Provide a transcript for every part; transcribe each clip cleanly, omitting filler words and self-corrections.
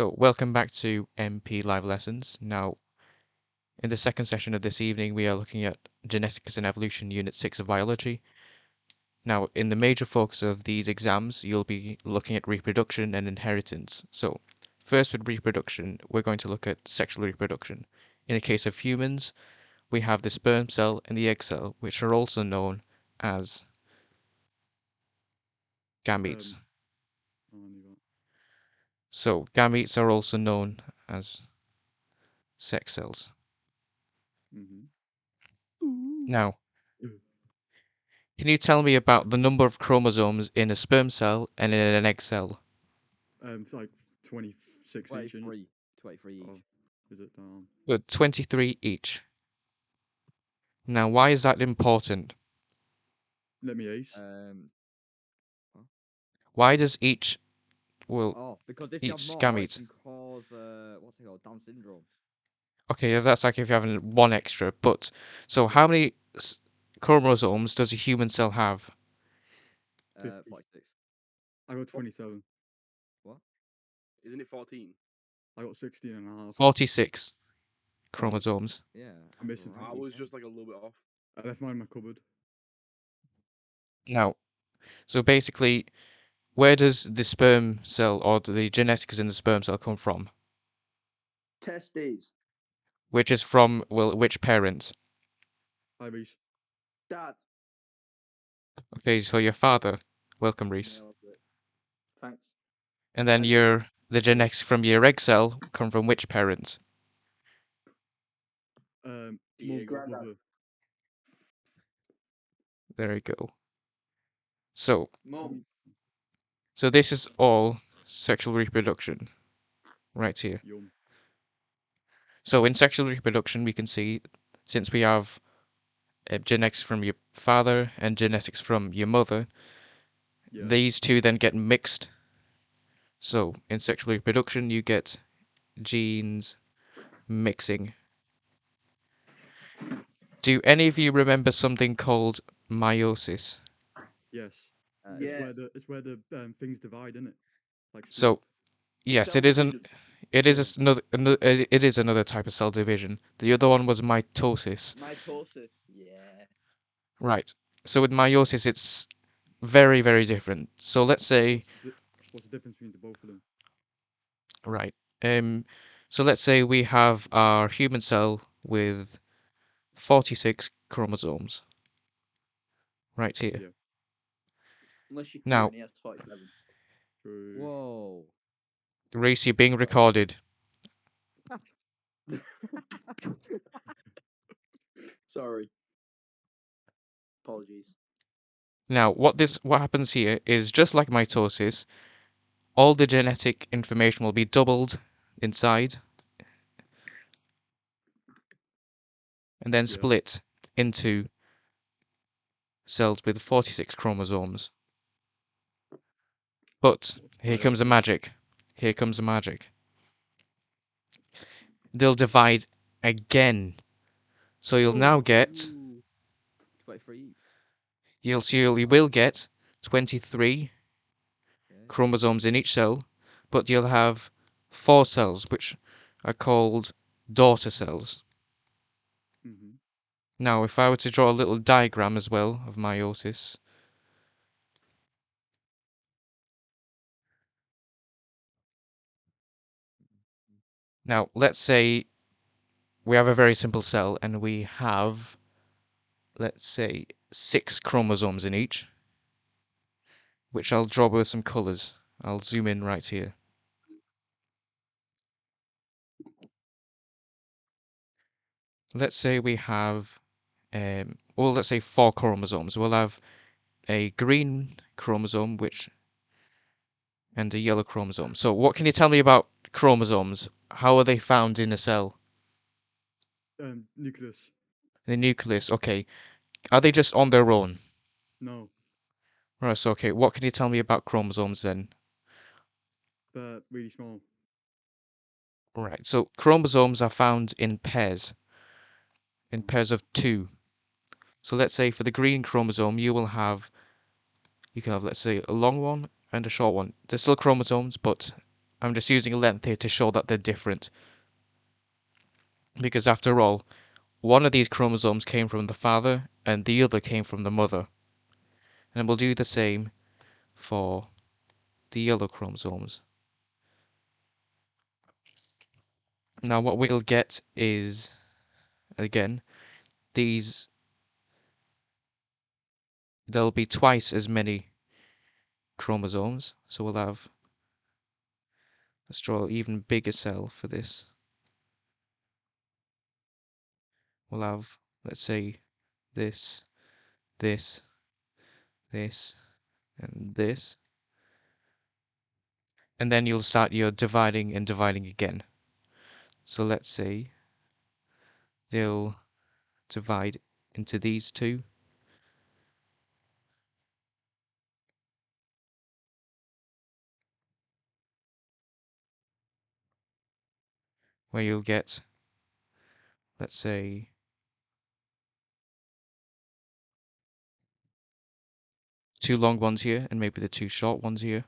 So, welcome back to MP Live Lessons. Now, in the second session of this evening, we are looking at Genetics and Evolution, Unit 6 of Biology. Now, in the major focus of these exams, you'll be looking at reproduction and inheritance. So, first with reproduction, we're going to look at sexual reproduction. In the case of humans, we have the sperm cell and the egg cell, which are also known as gametes. So, gametes are also known as sex cells. Now, can you tell me about the number of chromosomes in a sperm cell and in an egg cell? It's like 26 each. 23 each. Oh, is it? 23 each. Now, why is that important? Let me ace. Why does each, well, Oh, because if you have each more, gamete? it can cause what's it called, Down syndrome. Okay, that's like if you're having one extra, but so how many chromosomes does a human cell have? 50. 46. I got 27. What? Isn't it 14? I got 16 and a half. 46 chromosomes. Yeah. I'm missing I was just like a little bit off. I left mine in my cupboard. Now, so basically, where does the sperm cell or the genetics in the sperm cell come from? Testes. Which is from, well, which parent? Hi, Reese. Dad. Okay, so your father. Welcome, Reese. Thanks. And then the genetics from your egg cell come from which parent? Mum, Granddad. brother. There you go. So Mum. this is all sexual reproduction right here. Yum. So in sexual reproduction, we can see, since we have genetics from your father and genetics from your mother, Yeah. these two then get mixed. So in sexual reproduction, you get genes mixing. Do any of you remember something called meiosis? Yes. Yeah. It's where the things divide, isn't it? Like split. So yes, it isn't. It is it is another type of cell division. The other one was mitosis. Mitosis. Yeah. Right. So with meiosis, it's very, very different. So let's say, What's the difference between the both of them? right. So let's say we have our human cell with 46 chromosomes. Right here. Yeah. Unless you Now, and he has 47. True. Whoa. Reese, you're being recorded. Sorry. Apologies. Now, what happens here is just like mitosis, all the genetic information will be doubled inside and then split into cells with 46 chromosomes. But here comes the magic. Here comes the magic. They'll divide again. So you'll now get 23 each. you will get 23 chromosomes in each cell, but you'll have 4 cells which are called daughter cells. Now, if I were to draw a little diagram as well of meiosis. Now, let's say we have a very simple cell and we have, let's say, 6 chromosomes in each, which I'll draw with some colors. I'll zoom in right here. Let's say we have, well, let's say 4 chromosomes. We'll have a green chromosome, and a yellow chromosome. So what can you tell me about chromosomes? How are they found in a cell? Nucleus. The nucleus, okay. Are they just on their own? No. Right, so okay, what can you tell me about chromosomes then? They're really small. Right, so chromosomes are found in pairs of 2. So let's say for the green chromosome, you can have, let's say, a long one and a short one. They're still chromosomes, but I'm just using length here to show that they're different. Because after all, one of these chromosomes came from the father and the other came from the mother. And we'll do the same for the yellow chromosomes. Now what we'll get is, again, there'll be twice as many chromosomes. So we'll have, let's draw an even bigger cell for this. We'll have, let's say, this, this, this, and this. And then you'll start your dividing and dividing again. So let's say they'll divide into these two. Where you'll get, let's say, two long ones here and maybe the two short ones here.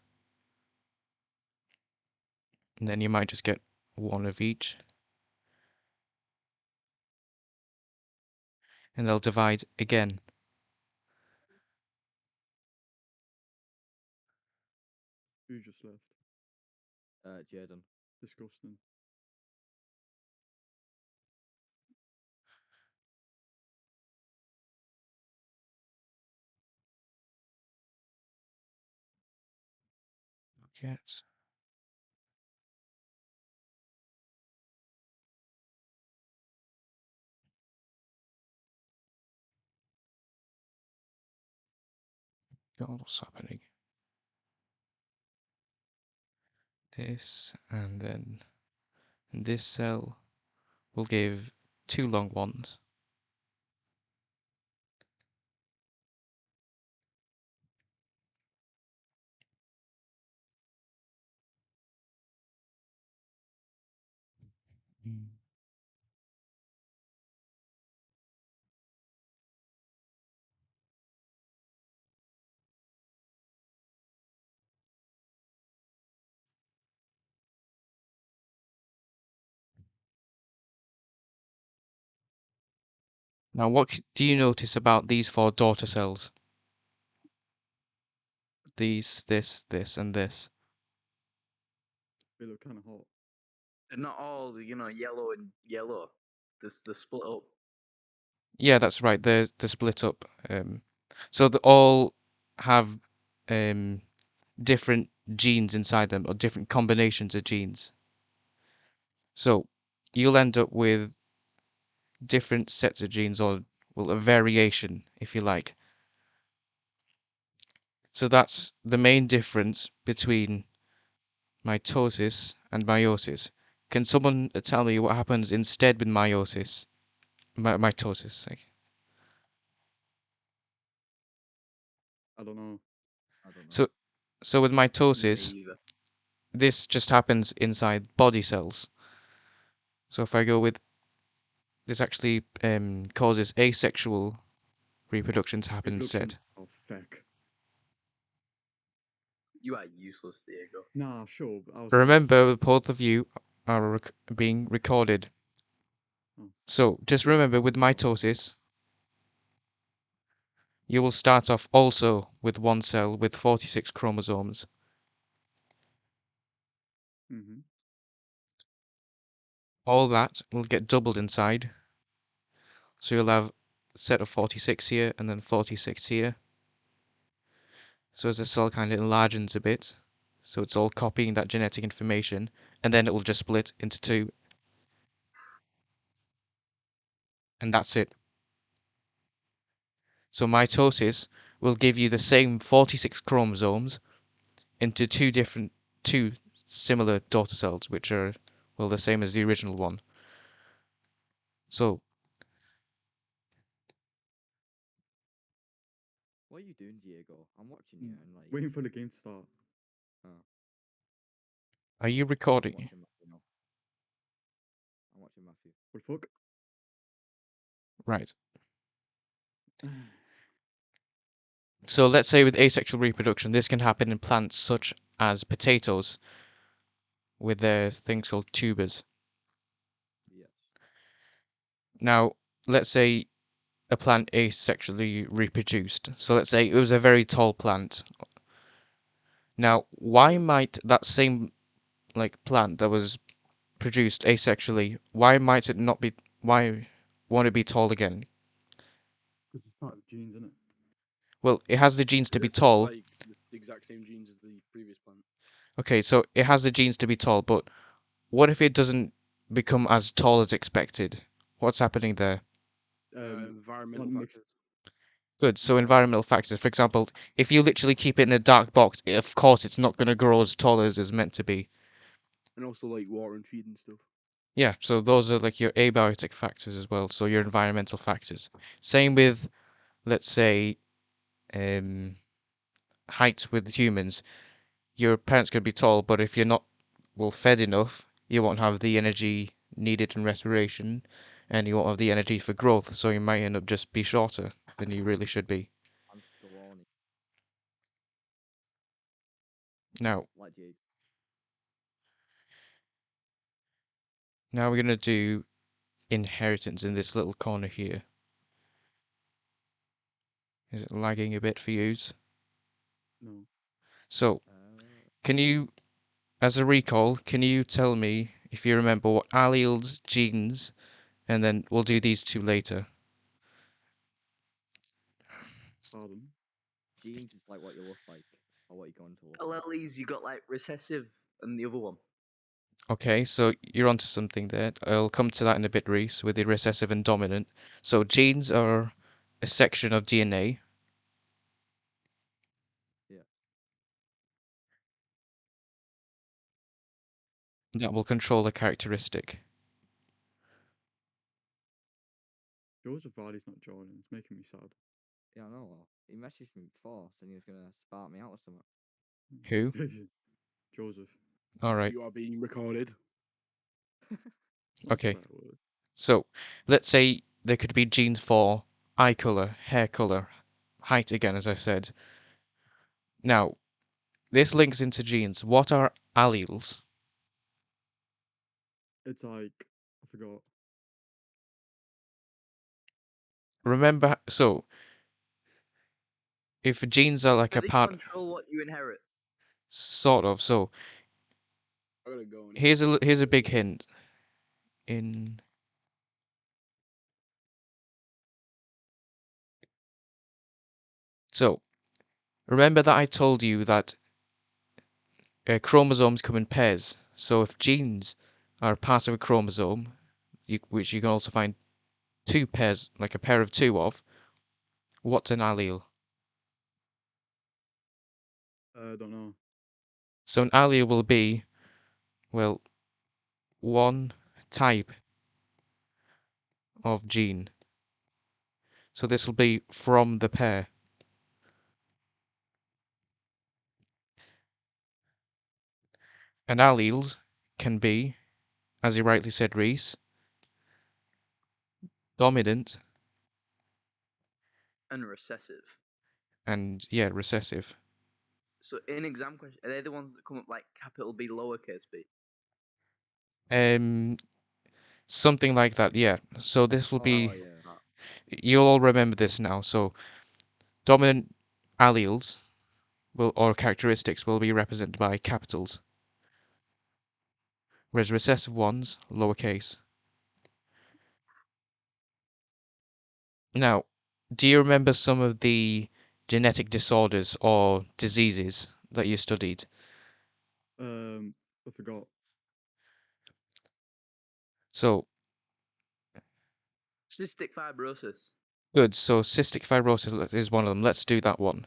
And then you might just get one of each. And they'll divide again. Who just left? Jaden. Disgusting. Get. God, what's happening? This, and then this cell will give two long ones. Now, what do you notice about these four daughter cells? These, this, and this. They look kind of hot. They're not all, yellow and yellow. They're split up. Yeah, that's right. They're split up. So they all have different genes inside them, or different combinations of genes. So you'll end up with different sets of genes, or well, a variation, if you like. So that's the main difference between mitosis and meiosis. Can someone tell me what happens instead with meiosis? Mitosis. Like. I don't know. I don't know. So with Me mitosis, either. this just happens inside body cells. So if I go with this, actually causes asexual reproduction to happen instead. Oh, feck. You are useless, Diego. Nah, sure. I was Remember, both of you are being recorded. Oh. So just remember, with mitosis, you will start off also with one cell with 46 chromosomes. Mm-hmm. All that will get doubled inside. So you'll have a set of 46 here and then 46 here. So as the cell kind of enlarges a bit, so it's all copying that genetic information, and then it will just split into two. And that's it. So mitosis will give you the same 46 chromosomes into two similar daughter cells, which are, well, the same as the original one. So What are you doing, Diego? I'm watching you and like. Waiting for the game to start. Oh, are you I'm recording? watching Matthew now. I'm watching Matthew. What the fuck? Right. So let's say with asexual reproduction, this can happen in plants such as potatoes. with their things called tubers. Yes. Now, let's say a plant asexually reproduced. So let's say it was a very tall plant. Now, why might that same plant that was produced asexually, why might it not be why won't it be tall again? Because it's part of genes, isn't it? Well, it has the genes to be It's tall. like the exact same genes as the previous plant. Okay, so it has the genes to be tall, but what if it doesn't become as tall as expected? What's happening there? Environmental like mixed- factors. Good. So Environment. environmental factors. For example, if you literally keep it in a dark box, of course it's not going to grow as tall as it's meant to be. And also like water and feed and stuff. Yeah, so those are like your abiotic factors as well, so your environmental factors. Same with, let's say, height with humans. Your parents could be tall, but if you're not well fed enough, you won't have the energy needed in respiration, and you won't have the energy for growth, so you might end up just be shorter than you really should be. I'm scrawny. Now, Like Jade. now we're gonna do inheritance in this little corner here. Is it lagging a bit for yous? No. So, Uh, can you, as a recall, can you tell me if you remember what alleles, genes, and then we'll do these two later. Pardon. Genes is like what you look like, or what you're going to look like. LLEs, you got like recessive and the other one. Okay, so you're onto something there. I'll come to that in a bit, Reese, with the recessive and dominant. So genes are a section of DNA. Yeah. That will control a characteristic. Joseph Vardy's not joining. It's making me sad. Yeah, I know. He messaged me before saying he was gonna spark me out or something. Who? Joseph. Alright, You are being recorded. Not a okay. swear word. So, let's say there could be genes for eye color, hair color, height again, as I said. Now, this links into genes. What are alleles? It's like I forgot. Remember, so, if genes are like Do a they part, control what you inherit? sort of, so, I'm gonna go. And here's a big hint. In So, remember that I told you that chromosomes come in pairs. So if genes are part of a chromosome, which you can also find two pairs, like a pair of two of, what's an allele? I don't know. So an allele will be, well, one type of gene. So this will be from the pair. And alleles can be, as you rightly said, Reese, dominant And recessive. and, yeah, recessive. So in exam questions, are they the ones that come up like capital B, lowercase b? Um, Something like that, yeah. So this will Oh be, yeah. Ah, you'll all remember this now. So dominant alleles or characteristics will be represented by capitals, whereas recessive ones, lowercase. Now, do you remember some of the genetic disorders or diseases that you studied? I forgot. So, cystic fibrosis. good. So, cystic fibrosis is one of them. Let's do that one.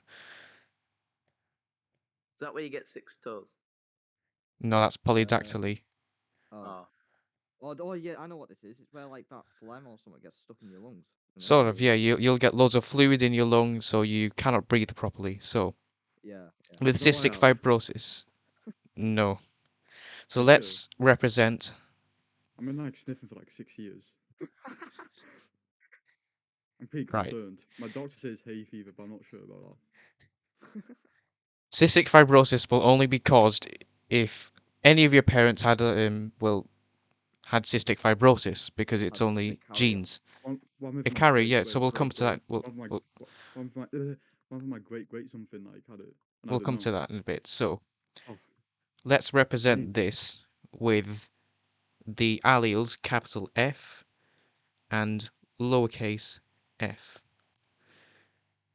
Is that where you get 6 toes? No, that's polydactyly. Oh. Oh, Oh yeah, I know what this is. It's where like that phlegm or something gets stuck in your lungs. And then Sort of, you yeah. You'll get loads of fluid in your lungs, so you cannot breathe properly. So, Yeah, yeah. with Is that what I cystic have? fibrosis, no. So You sure? let's represent. I've been like sniffing for like 6 years. I'm pretty Right. concerned. My doctor says hay fever, but I'm not sure about Cystic fibrosis will only be caused if any of your parents had had cystic fibrosis because it's As a only carrier. genes. One A of my carrier, great yeah. great So we'll great come to great that. We'll one of my we'll, one of my great something like had it, and I we'll didn't come know. to that in a bit. So Oh, let's I represent need this with the alleles capital F and lowercase f.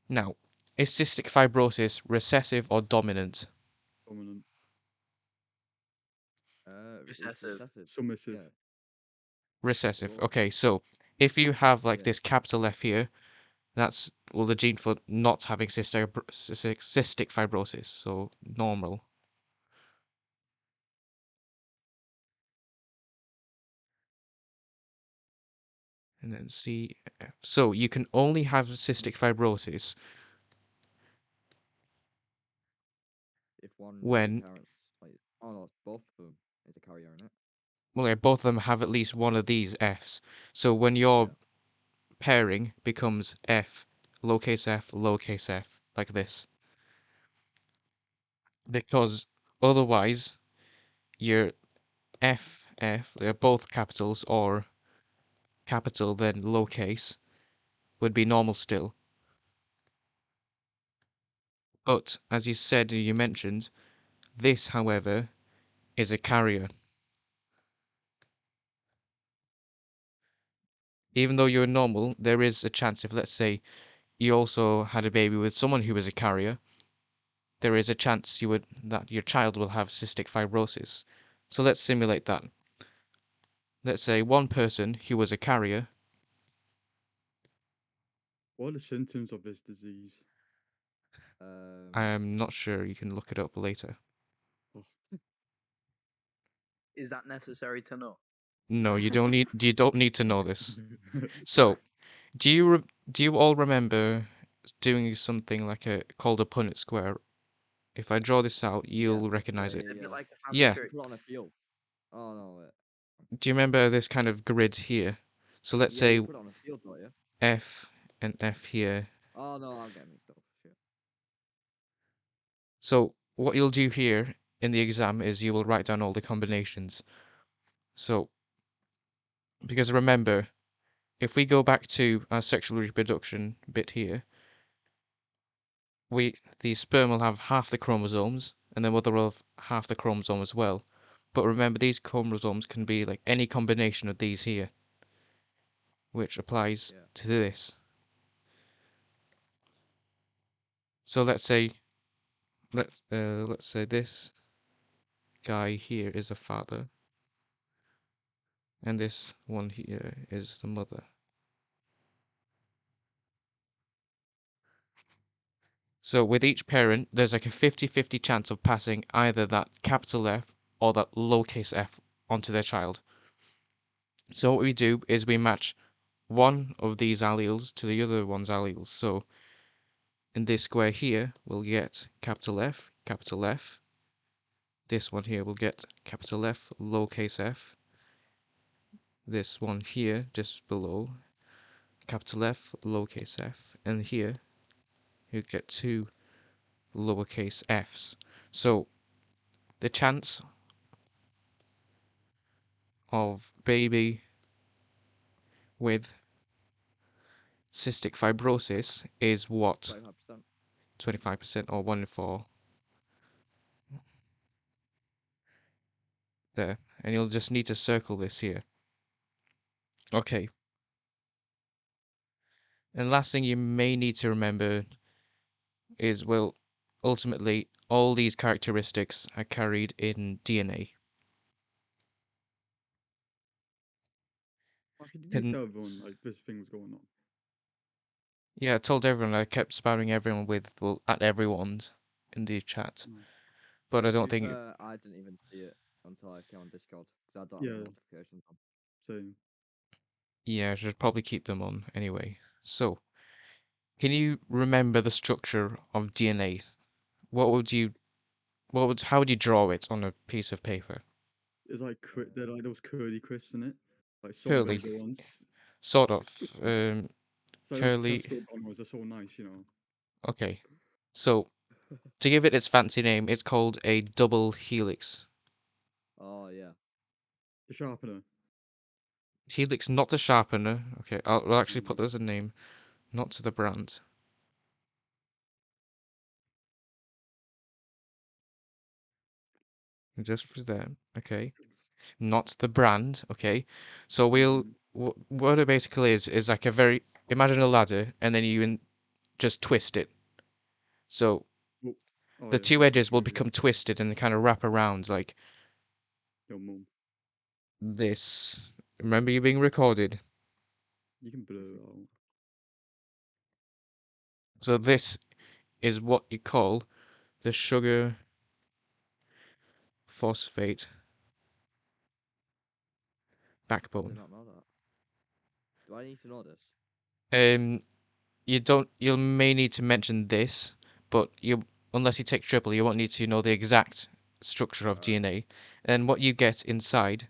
Now, is cystic fibrosis recessive or dominant? dominant, It's Recessive. recessive. submissive. Yeah. Recessive. Whoa. Okay, so if you have like Yeah. this capital F here, that's the gene for not having cystic fibrosis, so normal. And then CF. So you can only have cystic fibrosis If one of your when, parents, like, oh no, both of them is a carrier in it. well, yeah, both of them have at least one of these Fs. So when your Yeah. pairing becomes F, lowercase f, like this. Because otherwise, your they're both capitals, or capital then lowercase, would be normal still. But, as you mentioned, this, however, is a carrier. Even though you're normal, there is a chance if, let's say, you also had a baby with someone who was a carrier, there is a chance that your child will have cystic fibrosis. So let's simulate that. Let's say one person who was a carrier. What are the symptoms of this disease? I'm not sure, you can look it up later. Oh, Is that necessary to know? No, you don't need to know this. So, do you all remember doing something like called a Punnett square? If I draw this out, Yeah. you'll recognize Yeah. it. Yeah. A bit Yeah. like a family Yeah. tree. Put it on a field. Oh no. Wait. Do you remember this kind of grid here? So let's Yeah, you say put it on a field, don't you? F and F here. Oh no, I'm getting mixed up. Shit. So what you'll do here in the exam is you will write down all the combinations. So, because remember, if we go back to our sexual reproduction bit here, the sperm will have half the chromosomes, and the mother will have half the chromosome as well. But remember, these chromosomes can be like any combination of these here, which applies Yeah. to this. So let's say let's say this guy here is a father, and this one here is the mother. So with each parent, there's like a 50-50 chance of passing either that capital F or that lowercase f onto their child. So what we do is we match one of these alleles to the other one's alleles. So in this square here, we'll get capital F, capital F. This one here will get capital F, lowercase f. This one here, just below, capital F, lowercase f. And here, you get two lowercase f's. So the chance of baby with cystic fibrosis is what? 25%. 25% or 1 in 4. There. And you'll just need to circle this here. Okay. And last thing you may need to remember is, well, ultimately, all these characteristics are carried in DNA. I think you Can, tell everyone like this thing was going on. yeah, I told everyone, I kept spamming everyone with, well, at everyone's in the chat. No. But I To don't be think, fair, I didn't even see it until I came on Discord because I don't have Yeah, the notifications on. same. yeah, I should probably keep them on anyway. So, can you remember the structure of DNA? How would you draw it on a piece of paper? It's like they're like those curly crisps in it, like sort of Curly, Lego ones. sort of, It's like those curly. Tesco Donalds. They're so nice, you know. Okay, so to give it its fancy name, it's called a double helix. Oh yeah. The sharpener. Helix, not the sharpener. Okay, I'll actually put this as a name, not to the brand. Just for them, okay. Not the brand, okay. So we'll what it basically is like a very imagine a ladder, and then you just twist it. So Oh the yeah, two that's edges will true, yeah. become twisted and kind of wrap around like Your mum. this. Remember, you being recorded. You can blur it out. So this is what you call the sugar phosphate I backbone. did not know that. Do I need to know this? You don't. You may need to mention this, but unless you take triple, you won't need to know the exact structure of Alright. DNA. And what you get inside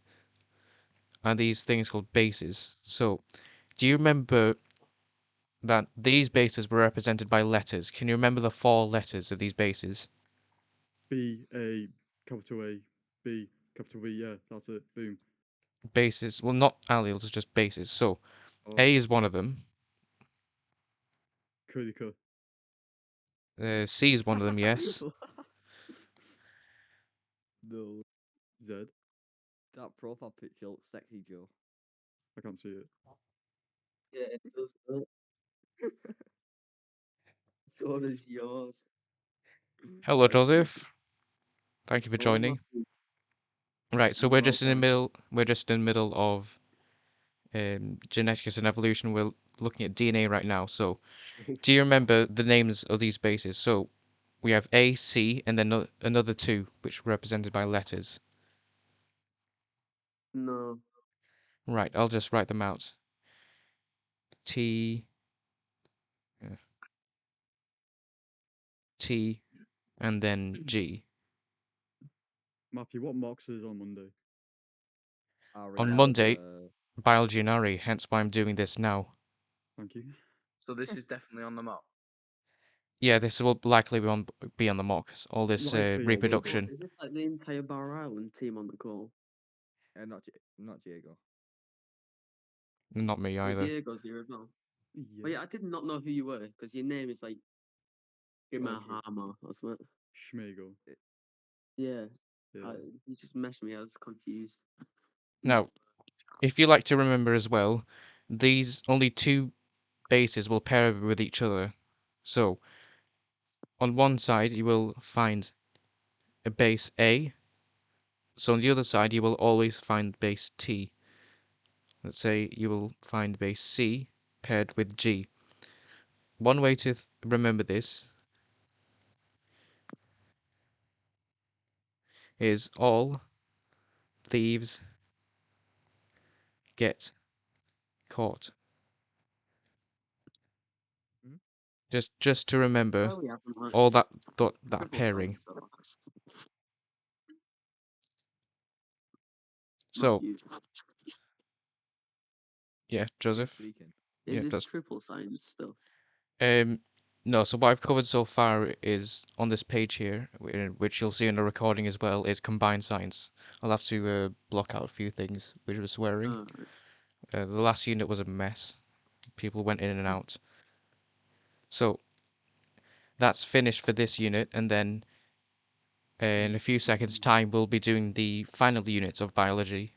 are these things called bases. So, do you remember that these bases were represented by letters? Can you remember the 4 letters of these bases? B A capital A B capital B. Yeah, that's it. Boom. Bases. Well, not alleles, just bases. So, Oh, A is one of them. curly cut. C is one of them. Yes. No. Z. That profile picture looks sexy, Joe. I can't see it. Yeah, it does. Look. So does yours. Hello, Thank you. Joseph. Thank you for Oh, joining. Right. So we're just in the middle. We're just in the middle of genetics and evolution. We're looking at DNA right now. So, do you remember the names of these bases? So, we have A, C, and then another 2, which were represented by letters. No. Right, I'll just write them out. T, uh, T, and then G. Matthew, what mocks is on Monday? On Ari, Monday, biology and RE, hence why I'm doing this now. Thank you. So this is definitely on the map. Yeah, this will likely be on the mocks. All this Likely or will be. reproduction. Is this like the entire Bar Island team on the call? not Diego. Not me Oh, either. Diego's here as well. Yeah. Oh yeah, I did not know who you were because your name is like Grimahama or something. Schmegel. Yeah. Yeah. You just messed me. I was confused. Now, if you like to remember as well, these only 2 bases will pair with each other. So, on one side you will find a base A, so on the other side you will always find base T. Let's say you will find base C paired with G. One way to remember this is all thieves get caught. Hmm? Just to remember Well, we haven't like all that triple pairing. points, so So, Matthew, yeah, Joseph. Speaking. is Yeah, this that's triple science stuff? no, so what I've covered so far is on this page here, which you'll see in the recording as well, is combined science. I'll have to block out a few things which was swearing. Alright. The last unit was a mess. People went in and out. So that's finished for this unit, and then in a few seconds' time we'll be doing the final unit of biology,